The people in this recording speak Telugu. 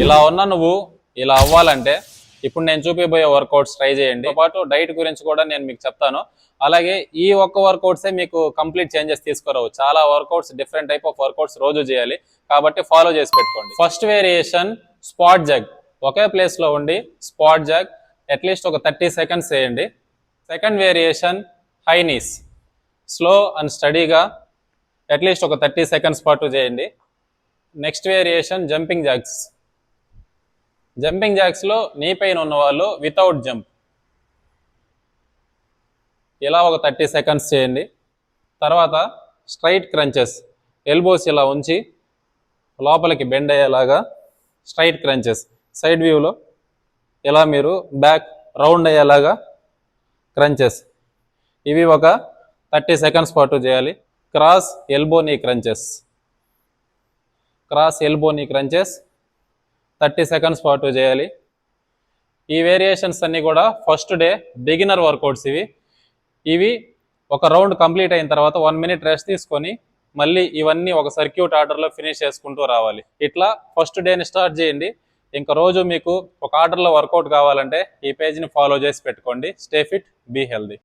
ఇలా ఉన్నా నువ్వు ఇలా అవ్వాలంటే ఇప్పుడు నేను చూపిపోయే వర్కౌట్స్ ట్రై చేయండి. పాటు డైట్ గురించి కూడా నేను మీకు చెప్తాను. అలాగే ఈ ఒక్క వర్కౌట్సే మీకు కంప్లీట్ చేంజెస్ తీసుకురావు. చాలా workouts, different type of workouts రోజు చేయాలి. కాబట్టి ఫాలో చేసి పెట్టుకోండి. First variation spot jog. ఒకే ప్లేస్లో ఉండి స్పాట్ జగ్ అట్లీస్ట్ ఒక 30 సెకండ్స్ చేయండి. Second variation high knees. Slow and స్టడీగా అట్లీస్ట్ ఒక 30 సెకండ్స్ పాటు చేయండి. Next variation jumping jacks. Jumping జాగ్స్లో నీ పైన ఉన్న వాళ్ళు వితౌట్ జంప్ ఇలా ఒక 30 సెకండ్స్ చేయండి. తర్వాత స్ట్రైట్ క్రంచెస్. ఎల్బోస్ ఇలా ఉంచి లోపలికి బెండ్ అయ్యేలాగా స్ట్రైట్ క్రంచెస్. సైడ్ వ్యూలో ఇలా మీరు బ్యాక్ రౌండ్ అయ్యేలాగా క్రంచెస్. ఇవి ఒక 30 సెకండ్స్ పాటు చేయాలి. క్రాస్ ఎల్బో నీ క్రంచెస్. క్రాస్ ఎల్బో నీ క్రంచెస్ 30 సెకండ్స్ పాటు చేయాలి. ఈ వేరియేషన్స్ అన్నీ కూడా ఫస్ట్ డే బిగినర్ వర్కౌట్స్. ఇవి ఒక రౌండ్ కంప్లీట్ అయిన తర్వాత 1 మినిట్ రెస్ట్ తీసుకొని మళ్ళీ ఇవన్నీ ఒక సర్క్యూట్ ఆర్డర్లో ఫినిష్ చేసుకుంటూ రావాలి. ఇట్లా ఫస్ట్ డేని స్టార్ట్ చేయండి. ఇంకా రోజు మీకు ఒక ఆర్డర్లో వర్కౌట్ కావాలంటే ఈ పేజ్ని ఫాలో చేసి పెట్టుకోండి. Stay fit, be healthy.